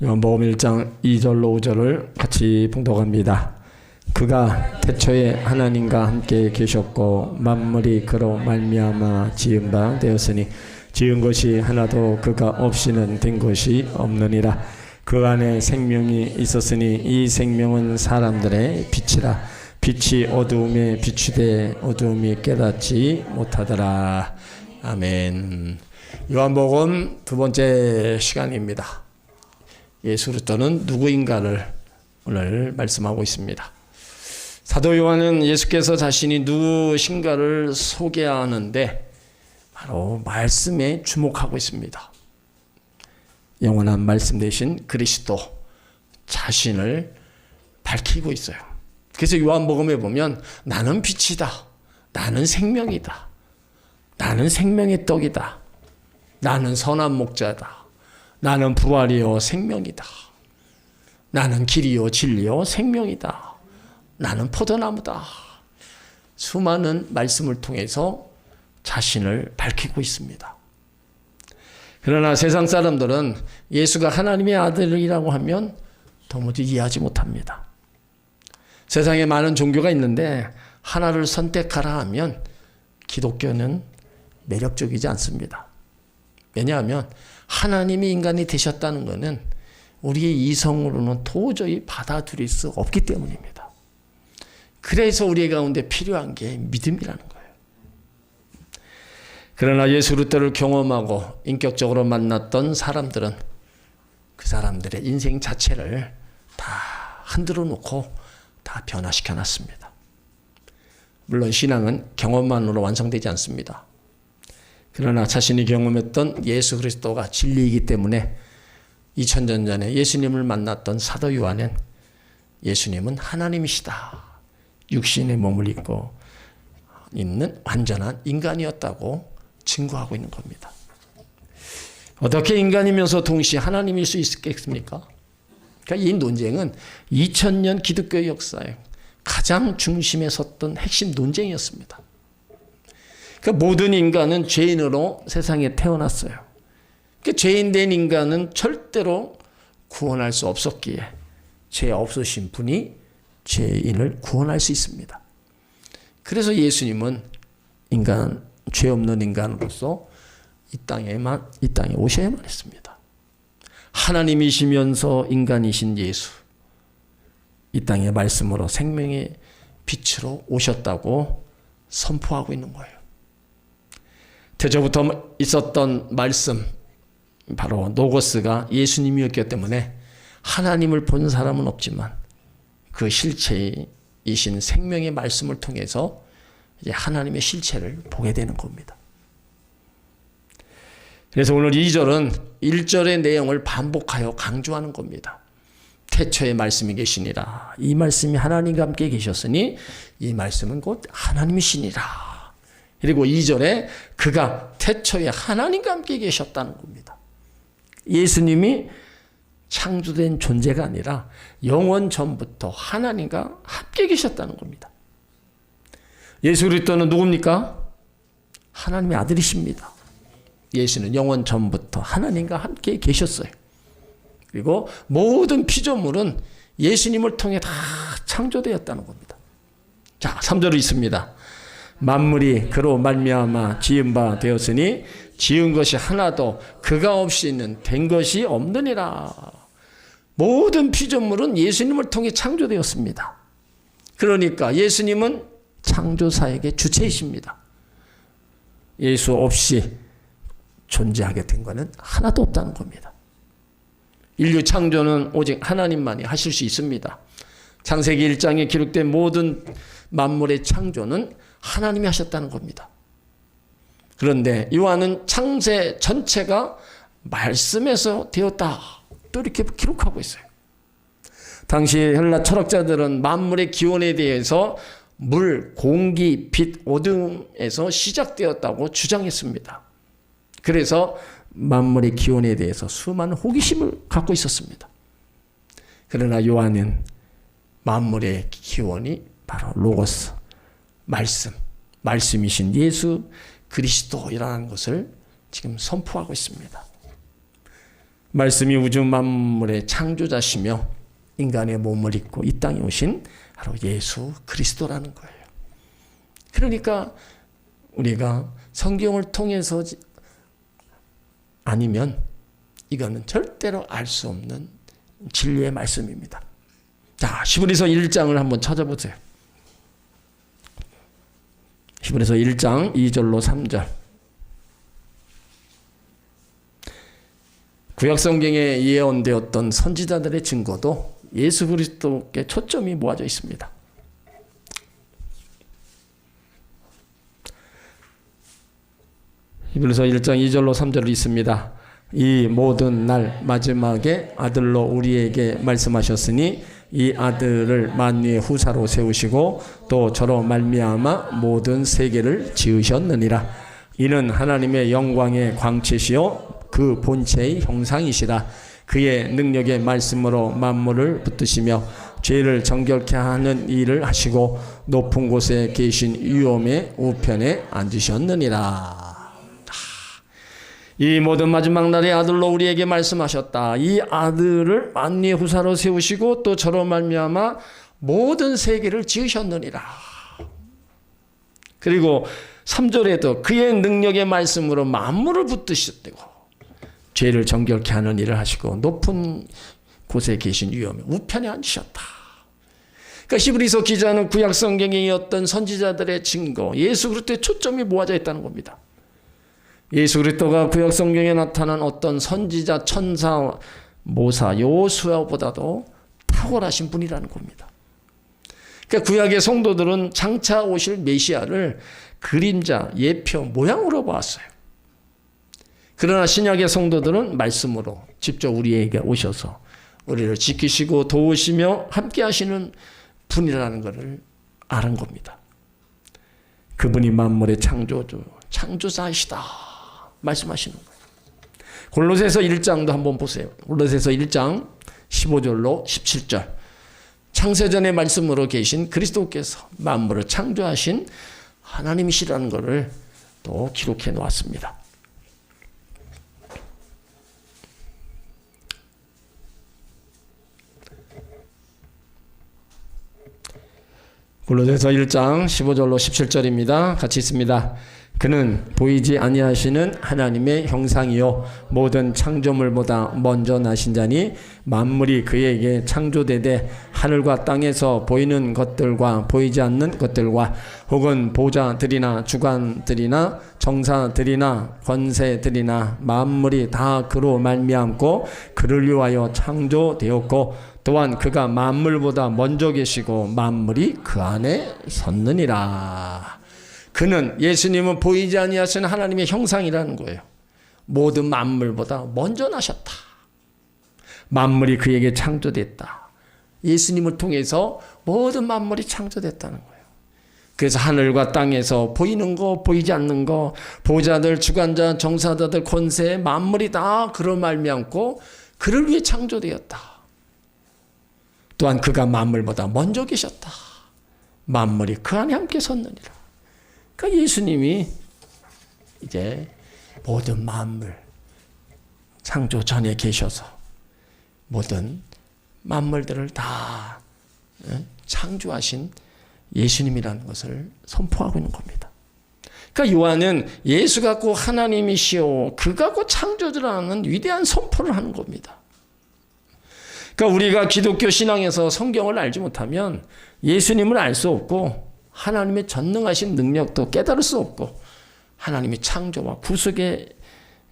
요한복음 1장 2절로 5절을 같이 봉독합니다. 그가 태초에 하나님과 함께 계셨고 만물이 그로 말미암아 지은 바 되었으니 지은 것이 하나도 그가 없이는 된 것이 없느니라. 그 안에 생명이 있었으니 이 생명은 사람들의 빛이라. 빛이 어두움에 비추되 어두움이 깨닫지 못하더라. 아멘. 요한복음 두 번째 시간입니다. 예수 그리스도는 누구인가를 오늘 말씀하고 있습니다. 사도 요한은 예수께서 자신이 누구신가를 소개하는데 바로 말씀에 주목하고 있습니다. 영원한 말씀 되신 그리스도 자신을 밝히고 있어요. 그래서 요한복음에 보면 나는 빛이다, 나는 생명이다, 나는 생명의 떡이다, 나는 선한 목자다, 나는 부활이요 생명이다, 나는 길이요 진리요 생명이다, 나는 포도나무다. 수많은 말씀을 통해서 자신을 밝히고 있습니다. 그러나 세상 사람들은 예수가 하나님의 아들이라고 하면 도무지 이해하지 못합니다. 세상에 많은 종교가 있는데 하나를 선택하라 하면 기독교는 매력적이지 않습니다. 왜냐하면 하나님이 인간이 되셨다는 것은 우리의 이성으로는 도저히 받아들일 수 없기 때문입니다. 그래서 우리 가운데 필요한 게 믿음이라는 거예요. 그러나 예수 그리스도를 경험하고 인격적으로 만났던 사람들은 그 사람들의 인생 자체를 다 흔들어 놓고 다 변화시켜 놨습니다. 물론 신앙은 경험만으로 완성되지 않습니다. 그러나 자신이 경험했던 예수 그리스도가 진리이기 때문에 2000년 전에 예수님을 만났던 사도 요한은 예수님은 하나님이시다, 육신의 몸을 입고 있는 완전한 인간이었다고 증거하고 있는 겁니다. 어떻게 인간이면서 동시에 하나님일 수 있겠습니까? 그러니까 이 논쟁은 2000년 기독교의 역사에 가장 중심에 섰던 핵심 논쟁이었습니다. 그러니까 모든 인간은 죄인으로 세상에 태어났어요. 그러니까 죄인된 인간은 절대로 구원할 수 없었기에 죄 없으신 분이 죄인을 구원할 수 있습니다. 그래서 예수님은 죄 없는 인간으로서 이 땅에 오셔야만 했습니다. 하나님이시면서 인간이신 예수, 이 땅의 말씀으로 생명의 빛으로 오셨다고 선포하고 있는 거예요. 태초부터 있었던 말씀, 바로 노고스가 예수님이었기 때문에 하나님을 본 사람은 없지만 그 실체이신 생명의 말씀을 통해서 이제 하나님의 실체를 보게 되는 겁니다. 그래서 오늘 2절은 1절의 내용을 반복하여 강조하는 겁니다. 태초에 말씀이 계시니라. 이 말씀이 하나님과 함께 계셨으니 이 말씀은 곧 하나님이시니라. 그리고 2절에 그가 태초에 하나님과 함께 계셨다는 겁니다. 예수님이 창조된 존재가 아니라 영원 전부터 하나님과 함께 계셨다는 겁니다. 예수 그리스도는 누굽니까? 하나님의 아들이십니다. 예수는 영원 전부터 하나님과 함께 계셨어요. 그리고 모든 피조물은 예수님을 통해 다 창조되었다는 겁니다. 자, 3절이 있습니다. 만물이 그로 말미암아 지은 바 되었으니 지은 것이 하나도 그가 없이는 된 것이 없느니라. 모든 피조물은 예수님을 통해 창조되었습니다. 그러니까 예수님은 창조사역의 주체이십니다. 예수 없이 존재하게 된 것은 하나도 없다는 겁니다. 인류 창조는 오직 하나님만이 하실 수 있습니다. 창세기 1장에 기록된 모든 만물의 창조는 하나님이 하셨다는 겁니다. 그런데 요한은 창세 전체가 말씀에서 되었다, 또 이렇게 기록하고 있어요. 당시 헬라 철학자들은 만물의 기원에 대해서 물, 공기, 빛, 어둠에서 시작되었다고 주장했습니다. 그래서 만물의 기원에 대해서 수많은 호기심을 갖고 있었습니다. 그러나 요한은 만물의 기원이 바로 로고스, 말씀이신 예수 그리스도이라는 것을 지금 선포하고 있습니다. 말씀이 우주 만물의 창조자시며 인간의 몸을 입고 이 땅에 오신 바로 예수 그리스도라는 거예요. 그러니까 우리가 성경을 통해서 아니면 이거는 절대로 알 수 없는 진리의 말씀입니다. 자, 히브리서 1장을 한번 찾아보세요. 히브리서 1장 2절로 3절. 구약 성경에 예언되었던 선지자들의 증거도 예수 그리스도께 초점이 모아져 있습니다. 히브리서 1장 2절로 3절로 있습니다. 이 모든 날 마지막에 아들로 우리에게 말씀하셨으니 이 아들을 만유의 후사로 세우시고 또 저로 말미암아 모든 세계를 지으셨느니라. 이는 하나님의 영광의 광채시요 그 본체의 형상이시라. 그의 능력의 말씀으로 만물을 붙드시며 죄를 정결케 하는 일을 하시고 높은 곳에 계신 위엄의 우편에 앉으셨느니라. 이 모든 마지막 날의 아들로 우리에게 말씀하셨다. 이 아들을 만유의 후사로 세우시고 또 저로 말미암아 모든 세계를 지으셨느니라. 그리고 3절에도 그의 능력의 말씀으로 만물을 붙드셨다고 죄를 정결케 하는 일을 하시고 높은 곳에 계신 위엄의 우편에 앉으셨다. 그러니까 히브리서 기자는 구약 성경에 이었던 선지자들의 증거, 예수 그리스도의 초점이 모아져 있다는 겁니다. 예수 그리스도가 구약 성경에 나타난 어떤 선지자, 천사, 모사, 여호수아보다도 탁월하신 분이라는 겁니다. 그러니까 구약의 성도들은 장차 오실 메시아를 그림자, 예표, 모양으로 보았어요. 그러나 신약의 성도들은 말씀으로 직접 우리에게 오셔서 우리를 지키시고 도우시며 함께 하시는 분이라는 것을 아는 겁니다. 그분이 만물의 창조주, 창조자이시다 말씀하시는 거예요. 골로새서 1장도 한번 보세요. 골로새서 1장 15절로 17절. 창세전의 말씀으로 계신 그리스도께서 만물을 창조하신 하나님이시라는 것을 또 기록해 놓았습니다. 골로새서 1장 15절로 17절입니다. 같이 있습니다. 그는 보이지 아니하시는 하나님의 형상이요 모든 창조물보다 먼저 나신 자니 만물이 그에게 창조되되 하늘과 땅에서 보이는 것들과 보이지 않는 것들과 혹은 보좌들이나 주관들이나 정사들이나 권세들이나 만물이 다 그로 말미암고 그를 위하여 창조되었고 또한 그가 만물보다 먼저 계시고 만물이 그 안에 섰느니라. 그는, 예수님은 보이지 아니하시는 하나님의 형상이라는 거예요. 모든 만물보다 먼저 나셨다. 만물이 그에게 창조됐다. 예수님을 통해서 모든 만물이 창조됐다는 거예요. 그래서 하늘과 땅에서 보이는 거, 보이지 않는 거, 보좌들, 주관자, 정사자들, 권세, 만물이 다 그를 말미암고 그를 위해 창조되었다. 또한 그가 만물보다 먼저 계셨다. 만물이 그 안에 함께 섰느니라. 그러니까 예수님이 이제 모든 만물 창조 전에 계셔서 모든 만물들을 다 창조하신 예수님이라는 것을 선포하고 있는 겁니다. 그러니까 요한은 예수가 곧 하나님이시오, 그가 곧 창조주라는 위대한 선포를 하는 겁니다. 그러니까 우리가 기독교 신앙에서 성경을 알지 못하면 예수님을 알 수 없고 하나님의 전능하신 능력도 깨달을 수 없고 하나님의 창조와 구속의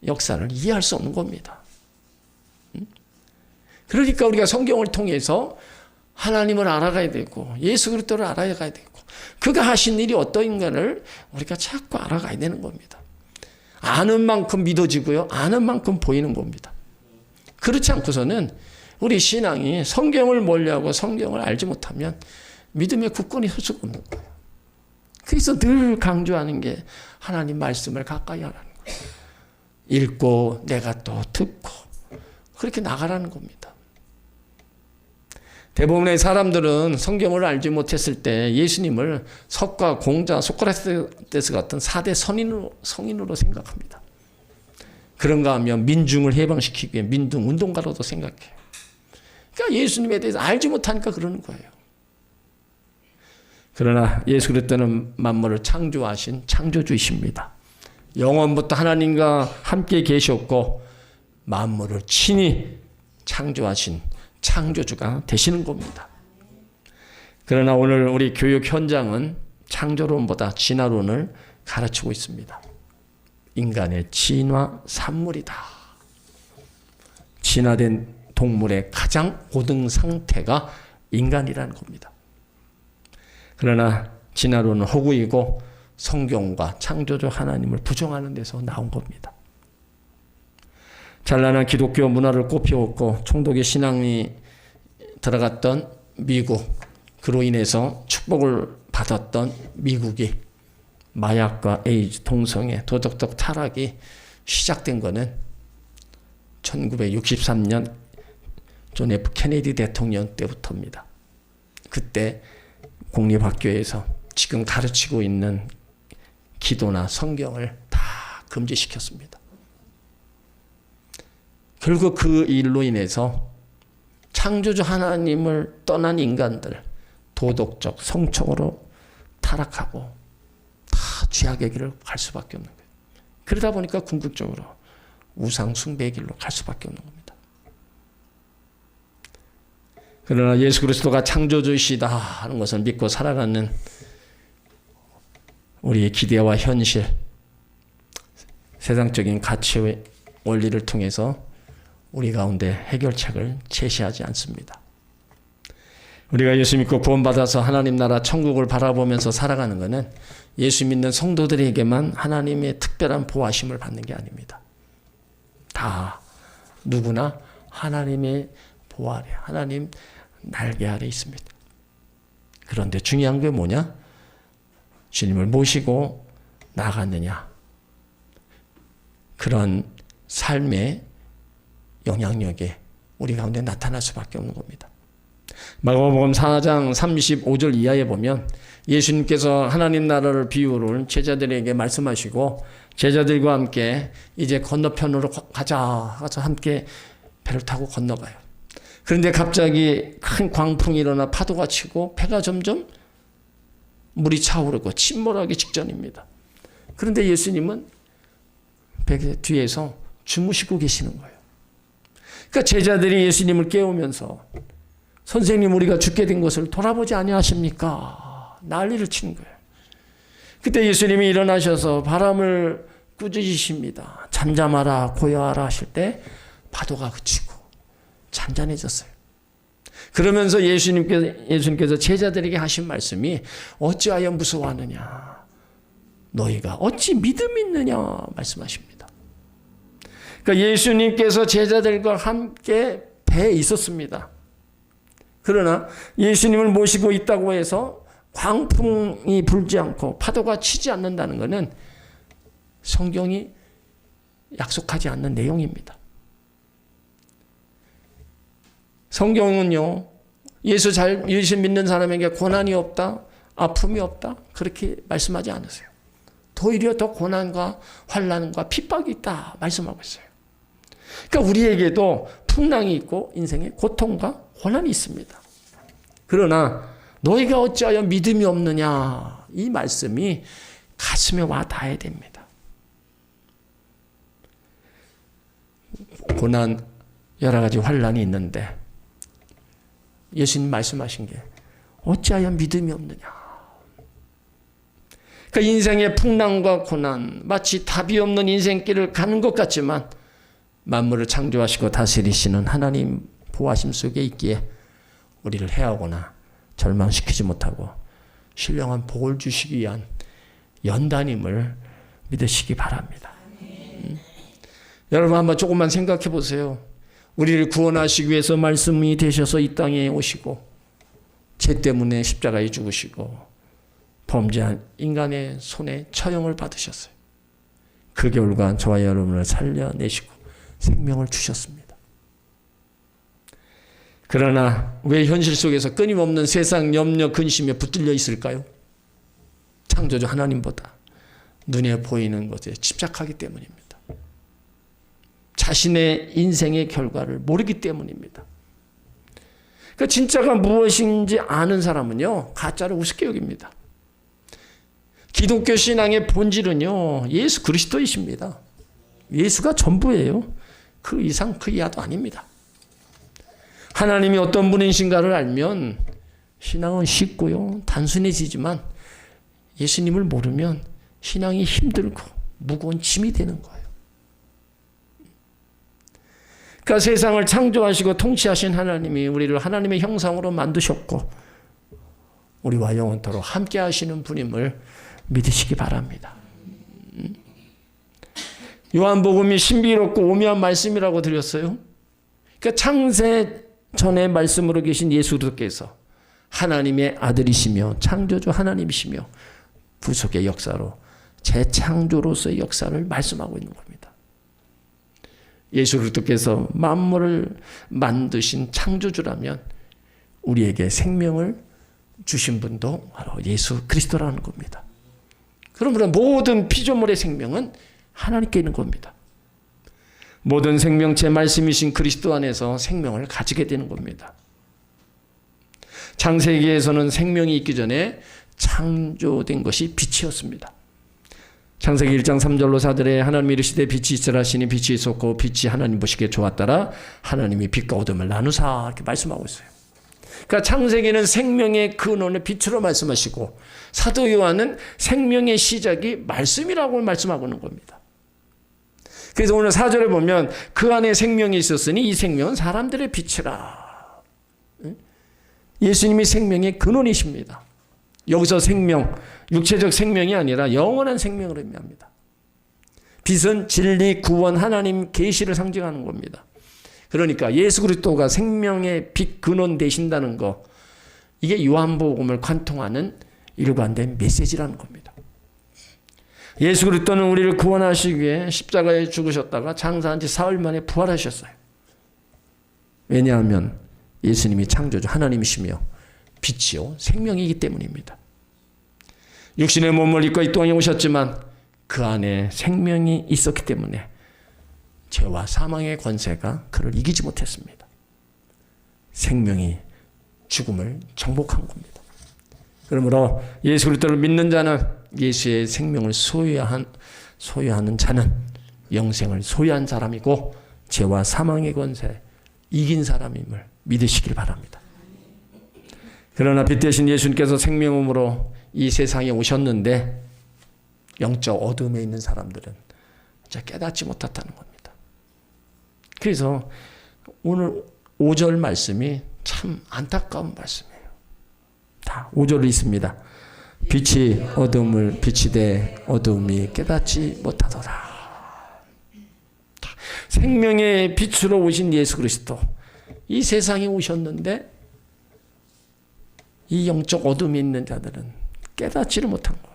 역사를 이해할 수 없는 겁니다. 그러니까 우리가 성경을 통해서 하나님을 알아가야 되고 예수 그리스도를 알아가야 되고 그가 하신 일이 어떠인가를 우리가 자꾸 알아가야 되는 겁니다. 아는 만큼 믿어지고요. 아는 만큼 보이는 겁니다. 그렇지 않고서는 우리 신앙이 성경을 멀리하고 성경을 알지 못하면 믿음의 굳건히 설 수가 없는 거예요. 그래서 늘 강조하는 게 하나님 말씀을 가까이 하라는 거예요. 읽고 내가 또 듣고 그렇게 나가라는 겁니다. 대부분의 사람들은 성경을 알지 못했을 때 예수님을 석가, 공자, 소크라테스 같은 4대 성인으로 생각합니다. 그런가 하면 민중을 해방시키기 위해 민중 운동가로도 생각해요. 그러니까 예수님에 대해서 알지 못하니까 그러는 거예요. 그러나 예수 그리스도는 만물을 창조하신 창조주이십니다. 영원부터 하나님과 함께 계셨고 만물을 친히 창조하신 창조주가 되시는 겁니다. 그러나 오늘 우리 교육 현장은 창조론보다 진화론을 가르치고 있습니다. 인간의 진화 산물이다. 진화된 동물의 가장 고등 상태가 인간이라는 겁니다. 그러나 진화론은 허구이고 성경과 창조주 하나님을 부정하는 데서 나온 겁니다. 찬란한 기독교 문화를 꽃피웠고 총독의 신앙이 들어갔던 미국, 그로 인해서 축복을 받았던 미국이 마약과 에이즈, 동성애, 도덕적 타락이 시작된 것은 1963년 존 F 케네디 대통령 때부터입니다. 그때 공립학교에서 지금 가르치고 있는 기도나 성경을 다 금지시켰습니다. 결국 그 일로 인해서 창조주 하나님을 떠난 인간들, 도덕적, 성적으로 타락하고 다 죄악의 길을 갈 수밖에 없는 거예요. 그러다 보니까 궁극적으로 우상 숭배의 길로 갈 수밖에 없는 겁니다. 그러나 예수 그리스도가 창조주이시다 하는 것을 믿고 살아가는 우리의 기대와 현실, 세상적인 가치의 원리를 통해서 우리 가운데 해결책을 제시하지 않습니다. 우리가 예수 믿고 구원받아서 하나님 나라 천국을 바라보면서 살아가는 것은 예수 믿는 성도들에게만 하나님의 특별한 보호하심을 받는 게 아닙니다. 다 누구나 하나님의 보호 아래, 하나님 날개 아래 있습니다. 그런데 중요한 게 뭐냐? 주님을 모시고 나아갔느냐? 그런 삶의 영향력에 우리 가운데 나타날 수밖에 없는 겁니다. 마가복음 4장 35절 이하에 보면 예수님께서 하나님 나라를 비유를 제자들에게 말씀하시고 제자들과 함께 이제 건너편으로 가자 해서 함께 배를 타고 건너가요. 그런데 갑자기 큰 광풍이 일어나 파도가 치고 배가 점점 물이 차오르고 침몰하기 직전입니다. 그런데 예수님은 배 뒤에서 주무시고 계시는 거예요. 그러니까 제자들이 예수님을 깨우면서 선생님 우리가 죽게 된 것을 돌아보지 아니하십니까? 난리를 치는 거예요. 그때 예수님이 일어나셔서 바람을 꾸짖으십니다. 잠잠하라 고요하라 하실 때 파도가 그치고 잔잔해졌어요. 그러면서 예수님께서 제자들에게 하신 말씀이 어찌하여 무서워하느냐? 너희가 어찌 믿음이 있느냐? 말씀하십니다. 그러니까 예수님께서 제자들과 함께 배에 있었습니다. 그러나 예수님을 모시고 있다고 해서 광풍이 불지 않고 파도가 치지 않는다는 것은 성경이 약속하지 않는 내용입니다. 성경은요, 예수 믿는 사람에게 고난이 없다, 아픔이 없다, 그렇게 말씀하지 않으세요. 오히려 더 고난과 환난과 핍박이 있다 말씀하고 있어요. 그러니까 우리에게도 풍랑이 있고 인생에 고통과 고난이 있습니다. 그러나 너희가 어찌하여 믿음이 없느냐, 이 말씀이 가슴에 와 닿아야 됩니다. 고난, 여러 가지 환난이 있는데 예수님 말씀하신 게 어찌하여 믿음이 없느냐. 그러니까 인생의 풍랑과 고난, 마치 답이 없는 인생길을 가는 것 같지만 만물을 창조하시고 다스리시는 하나님 보호하심 속에 있기에 우리를 해하거나 절망시키지 못하고 신령한 복을 주시기 위한 연단임을 믿으시기 바랍니다. 여러분 한번 조금만 생각해 보세요. 우리를 구원하시기 위해서 말씀이 되셔서 이 땅에 오시고 죄 때문에 십자가에 죽으시고 범죄한 인간의 손에 처형을 받으셨어요. 그 결과 저와 여러분을 살려내시고 생명을 주셨습니다. 그러나 왜 현실 속에서 끊임없는 세상 염려 근심에 붙들려 있을까요? 창조주 하나님보다 눈에 보이는 것에 집착하기 때문입니다. 자신의 인생의 결과를 모르기 때문입니다. 그러니까 진짜가 무엇인지 아는 사람은요, 가짜를 우습게 여깁니다. 기독교 신앙의 본질은요, 예수 그리스도이십니다. 예수가 전부예요. 그 이상 그 이하도 아닙니다. 하나님이 어떤 분이신가를 알면 신앙은 쉽고요, 단순해지지만 예수님을 모르면 신앙이 힘들고 무거운 짐이 되는 거예요. 그러니까 세상을 창조하시고 통치하신 하나님이 우리를 하나님의 형상으로 만드셨고 우리와 영원토록 함께 하시는 분임을 믿으시기 바랍니다. 요한복음이 신비롭고 오묘한 말씀이라고 드렸어요. 그러니까 창세 전에 말씀으로 계신 예수께서 하나님의 아들이시며 창조주 하나님이시며 구속의 역사로 재창조로서의 역사를 말씀하고 있는 겁니다. 예수 그리스도께서 만물을 만드신 창조주라면 우리에게 생명을 주신 분도 바로 예수 그리스도라는 겁니다. 그러므로 모든 피조물의 생명은 하나님께 있는 겁니다. 모든 생명체 말씀이신 그리스도 안에서 생명을 가지게 되는 겁니다. 창세기에서는 생명이 있기 전에 창조된 것이 빛이었습니다. 창세기 1장 3절로 4절에 하나님이 이르시되 빛이 있으라 하시니 빛이 있었고 빛이 하나님 보시기에 좋았더라. 하나님이 빛과 어둠을 나누사 이렇게 말씀하고 있어요. 그러니까 창세기는 생명의 근원을 빛으로 말씀하시고 사도 요한은 생명의 시작이 말씀이라고 말씀하고 있는 겁니다. 그래서 오늘 4절에 보면 그 안에 생명이 있었으니 이 생명은 사람들의 빛이라. 예수님이 생명의 근원이십니다. 여기서 생명, 육체적 생명이 아니라 영원한 생명을 의미합니다. 빛은 진리, 구원, 하나님 계시를 상징하는 겁니다. 그러니까 예수 그리스도가 생명의 빛 근원 되신다는 거, 이게 요한복음을 관통하는 일관된 메시지라는 겁니다. 예수 그리스도는 우리를 구원하시기 위해 십자가에 죽으셨다가 장사한 지 사흘 만에 부활하셨어요. 왜냐하면 예수님이 창조주 하나님이시며 빛이요 생명이기 때문입니다. 육신의 몸을 입고 이 땅에 오셨지만 그 안에 생명이 있었기 때문에 죄와 사망의 권세가 그를 이기지 못했습니다. 생명이 죽음을 정복한 겁니다. 그러므로 예수 그리스도를 믿는 자는 예수의 생명을 소유하는 자는 영생을 소유한 사람이고 죄와 사망의 권세 이긴 사람임을 믿으시길 바랍니다. 그러나 빛 대신 예수님께서 생명음으로 이 세상에 오셨는데 영적 어둠에 있는 사람들은 깨닫지 못했다는 겁니다. 그래서 오늘 5절 말씀이 참 안타까운 말씀이에요. 다 5절이 있습니다. 빛이 어둠을 비치되 어둠이 깨닫지 못하더라. 생명의 빛으로 오신 예수 그리스도 이 세상에 오셨는데 이 영적 어둠이 있는 자들은 깨닫지를 못한 거예요.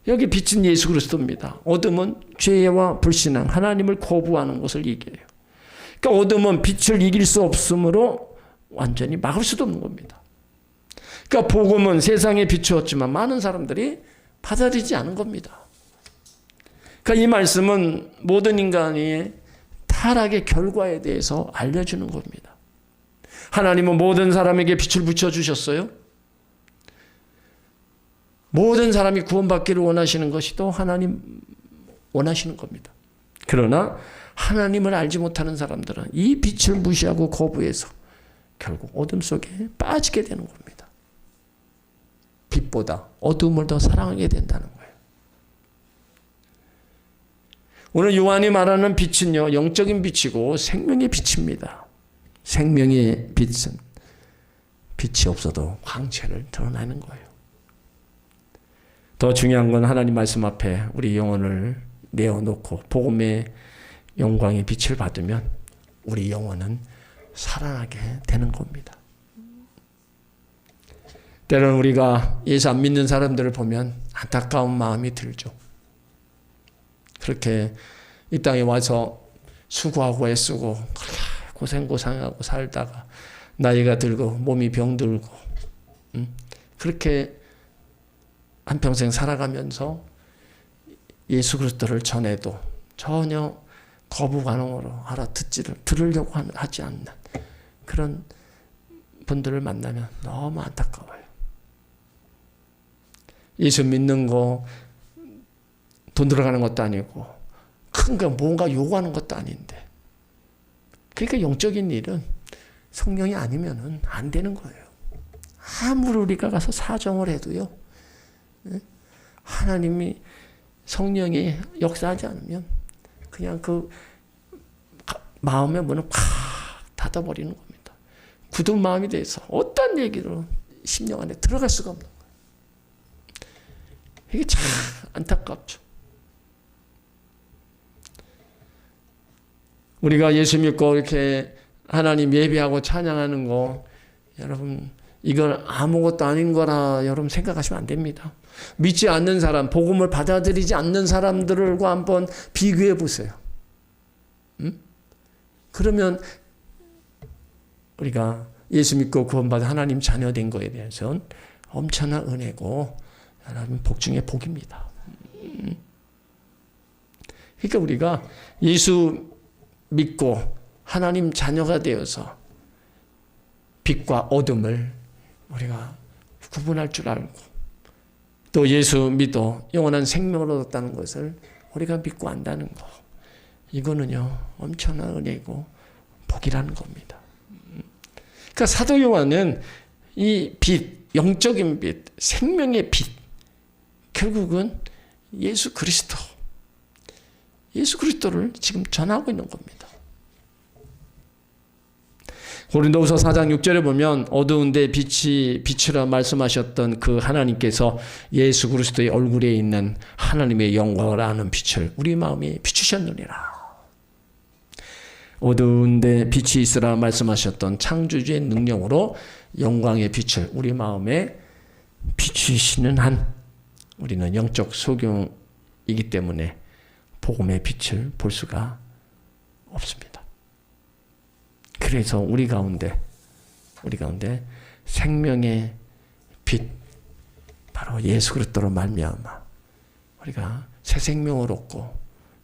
여기 빛은 예수 그리스도입니다. 어둠은 죄와 불신앙, 하나님을 거부하는 것을 얘기해요. 그러니까 어둠은 빛을 이길 수 없으므로 완전히 막을 수도 없는 겁니다. 그러니까 복음은 세상에 비추었지만 많은 사람들이 받아들이지 않은 겁니다. 그러니까 이 말씀은 모든 인간의 타락의 결과에 대해서 알려주는 겁니다. 하나님은 모든 사람에게 빛을 비춰주셨어요. 모든 사람이 구원받기를 원하시는 것이 또 하나님 원하시는 겁니다. 그러나 하나님을 알지 못하는 사람들은 이 빛을 무시하고 거부해서 결국 어둠 속에 빠지게 되는 겁니다. 빛보다 어둠을 더 사랑하게 된다는 거예요. 오늘 요한이 말하는 빛은요, 영적인 빛이고 생명의 빛입니다. 생명의 빛은 빛이 없어도 광채를 드러내는 거예요. 더 중요한 건 하나님 말씀 앞에 우리 영혼을 내어놓고 복음의 영광의 빛을 받으면 우리 영혼은 살아나게 되는 겁니다. 때로는 우리가 예수 안 믿는 사람들을 보면 안타까운 마음이 들죠. 그렇게 이 땅에 와서 수고하고 애쓰고 고생하고 살다가 나이가 들고 몸이 병들고 그렇게 한평생 살아가면서 예수 그리스도를 전해도 전혀 거부 반응으로 들으려고 하지 않는 그런 분들을 만나면 너무 안타까워요. 예수 믿는 거 돈 들어가는 것도 아니고 큰 거 뭔가 요구하는 것도 아닌데, 그러니까 영적인 일은 성령이 아니면은 안 되는 거예요. 아무리 우리가 가서 사정을 해도요, 하나님이 성령이 역사하지 않으면 그냥 그 마음의 문을 팍 닫아버리는 겁니다. 굳은 마음이 돼서 어떤 얘기로 심령 안에 들어갈 수가 없는 거예요. 이게 참 안타깝죠. 우리가 예수 믿고 이렇게 하나님 예배하고 찬양하는 거, 여러분 이건 아무것도 아닌 거라 여러분 생각하시면 안 됩니다. 믿지 않는 사람, 복음을 받아들이지 않는 사람들과 한번 비교해 보세요. 그러면 우리가 예수 믿고 구원받은 하나님 자녀 된 거에 대해서는 엄청난 은혜고 여러분 복 중에 복입니다. 그러니까 우리가 예수 믿고 하나님 자녀가 되어서 빛과 어둠을 우리가 구분할 줄 알고, 또 예수 믿어 영원한 생명을 얻었다는 것을 우리가 믿고 안다는 거, 이거는요 엄청난 은혜고 복이라는 겁니다. 그러니까 사도 요한은 이 빛, 영적인 빛, 생명의 빛, 결국은 예수 그리스도를 지금 전하고 있는 겁니다. 고린도후서 4장 6절에 보면 어두운데 빛이 비추라 말씀하셨던 그 하나님께서 예수 그리스도의 얼굴에 있는 하나님의 영광을 아는 빛을 우리 마음에 비추셨느니라. 어두운데 빛이 있으라 말씀하셨던 창조주의 능력으로 영광의 빛을 우리 마음에 비추시는 한 우리는 영적 소경이기 때문에 복음의 빛을 볼 수가 없습니다. 그래서 우리 가운데 생명의 빛, 바로 예수 그리스도로 말미암아 우리가 새 생명을 얻고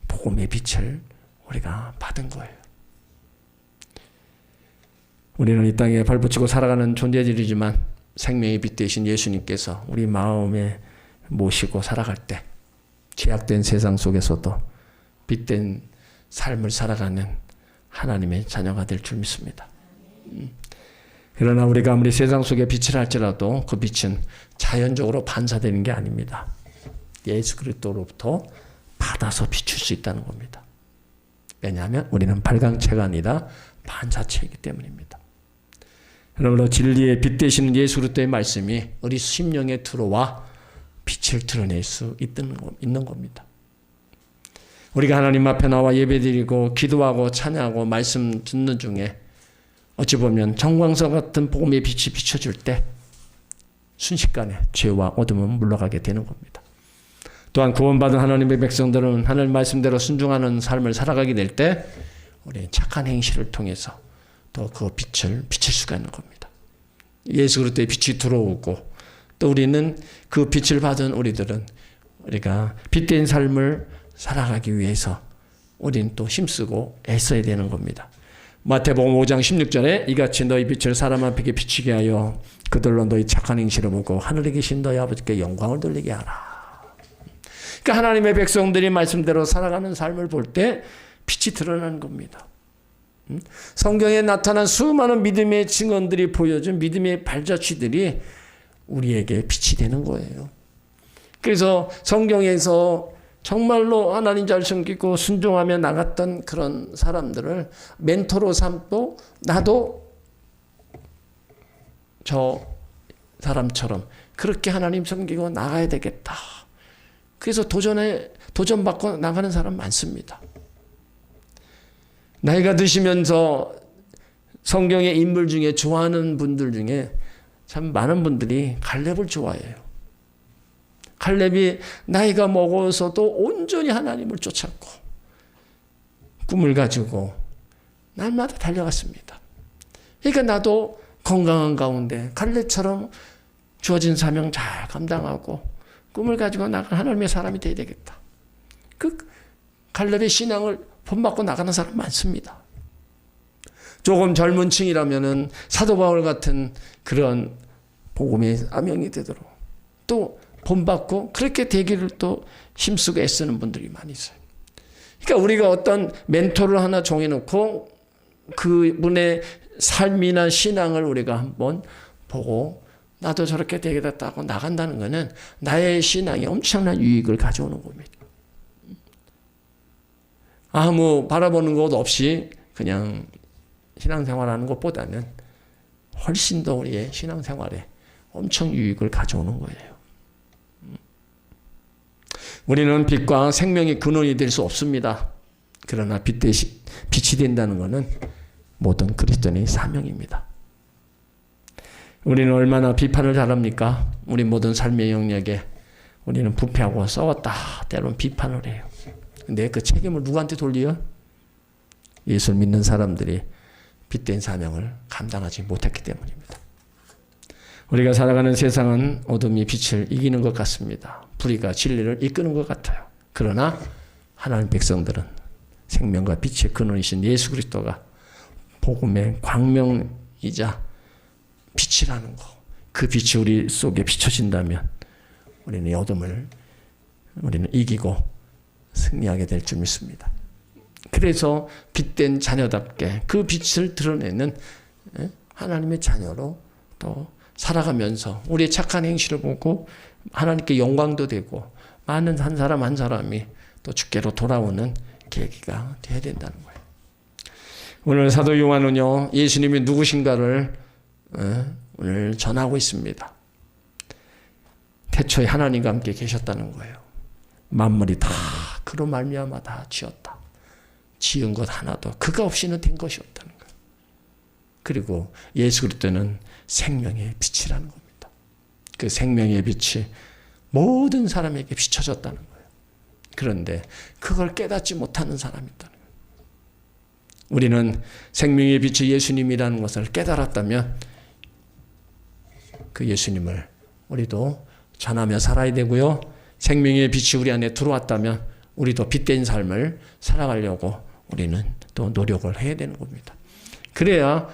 복음의 빛을 우리가 받은 거예요. 우리는 이 땅에 발붙이고 살아가는 존재들이지만 생명의 빛 되신 예수님께서 우리 마음에 모시고 살아갈 때 죄악된 세상 속에서도 빛된 삶을 살아가는 하나님의 자녀가 될 줄 믿습니다. 그러나 우리가 아무리 세상 속에 빛을 할지라도 그 빛은 자연적으로 반사되는 게 아닙니다. 예수 그리스도로부터 받아서 비출 수 있다는 겁니다. 왜냐하면 우리는 발광체가 아니라 반사체이기 때문입니다. 그러므로 진리의 빛 되시는 예수 그리스도의 말씀이 우리 심령에 들어와 빛을 드러낼 수 있는 겁니다. 우리가 하나님 앞에 나와 예배드리고 기도하고 찬양하고 말씀 듣는 중에 어찌 보면 정광석 같은 복음의 빛이 비춰줄 때 순식간에 죄와 어둠은 물러가게 되는 겁니다. 또한 구원받은 하나님의 백성들은 하나님 말씀대로 순종하는 삶을 살아가게 될 때 우리는 착한 행실을 통해서 또 그 빛을 비칠 수가 있는 겁니다. 예수 그리스도의 빛이 들어오고 또 우리는 그 빛을 받은 우리가 빛된 삶을 살아가기 위해서 우리는 또 힘쓰고 애써야 되는 겁니다. 마태복음 5장 16절에 이같이 너희 빛을 사람 앞에 비추게 하여 그들로 너희 착한 행실을 보고 하늘에 계신 너희 아버지께 영광을 돌리게 하라. 그러니까 하나님의 백성들이 말씀대로 살아가는 삶을 볼 때 빛이 드러나는 겁니다. 성경에 나타난 수많은 믿음의 증언들이 보여준 믿음의 발자취들이 우리에게 빛이 되는 거예요. 그래서 성경에서 정말로 하나님 잘 섬기고 순종하며 나갔던 그런 사람들을 멘토로 삼고 나도 저 사람처럼 그렇게 하나님 섬기고 나가야 되겠다. 그래서 도전받고 나가는 사람 많습니다. 나이가 드시면서 성경의 인물 중에 좋아하는 분들 중에 참 많은 분들이 갈렙을 좋아해요. 갈렙이 나이가 먹어서도 온전히 하나님을 쫓았고 꿈을 가지고 날마다 달려갔습니다. 그러니까 나도 건강한 가운데 갈렙처럼 주어진 사명 잘 감당하고 꿈을 가지고 나간 하나님의 사람이 되어야 되겠다. 그 갈렙의 신앙을 본받고 나가는 사람 많습니다. 조금 젊은 층이라면은 사도 바울 같은 그런 복음의 암영이 되도록 또 본받고 그렇게 되기를 또 힘쓰고 애쓰는 분들이 많이 있어요. 그러니까 우리가 어떤 멘토를 하나 정해놓고 그분의 삶이나 신앙을 우리가 한번 보고 나도 저렇게 되겠다고 나간다는 것은 나의 신앙에 엄청난 유익을 가져오는 겁니다. 아무 바라보는 것 없이 그냥 신앙생활하는 것보다는 훨씬 더 우리의 신앙생활에 엄청 유익을 가져오는 거예요. 우리는 빛과 생명의 근원이 될 수 없습니다. 그러나 빛 대신 빛이 된다는 것은 모든 그리스도인의 사명입니다. 우리는 얼마나 비판을 잘합니까? 우리 모든 삶의 영역에 우리는 부패하고 싸웠다. 때로는 비판을 해요. 근데 그 책임을 누구한테 돌려요? 예수를 믿는 사람들이 빛된 사명을 감당하지 못했기 때문입니다. 우리가 살아가는 세상은 어둠이 빛을 이기는 것 같습니다. 불의가 진리를 이끄는 것 같아요. 그러나 하나님 백성들은 생명과 빛의 근원이신 예수 그리스도가 복음의 광명이자 빛이라는 거. 그 빛이 우리 속에 비춰진다면 우리는 이 어둠을 우리는 이기고 승리하게 될 줄 믿습니다. 그래서 빛된 자녀답게 그 빛을 드러내는 하나님의 자녀로 또 살아가면서 우리의 착한 행실을 보고 하나님께 영광도 되고 많은 한 사람 한 사람이 또 주께로 돌아오는 계기가 되어야 된다는 거예요. 오늘 사도 요한은요, 예수님이 누구신가를 오늘 전하고 있습니다. 태초에 하나님과 함께 계셨다는 거예요. 만물이 다 그로 말미암아 다 지었다. 지은 것 하나도 그가 없이는 된 것이 없다는 거예요. 그리고 예수 그리스도는 생명의 빛이라는 겁니다. 그 생명의 빛이 모든 사람에게 비춰졌다는 거예요. 그런데 그걸 깨닫지 못하는 사람이 있다는 거예요. 우리는 생명의 빛이 예수님이라는 것을 깨달았다면 그 예수님을 우리도 전하며 살아야 되고요. 생명의 빛이 우리 안에 들어왔다면 우리도 빛된 삶을 살아가려고 우리는 또 노력을 해야 되는 겁니다. 그래야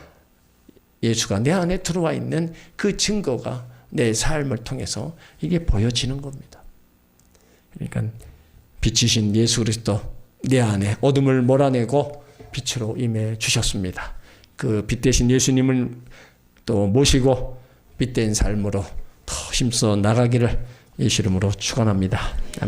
예수가 내 안에 들어와 있는 그 증거가 내 삶을 통해서 이게 보여지는 겁니다. 그러니까 빛이신 예수 그리스도 내 안에 어둠을 몰아내고 빛으로 임해 주셨습니다. 그 빛 대신 예수님을 또 모시고 빛된 삶으로 더 힘써 나가기를 예수 이름으로 축원합니다. 아멘.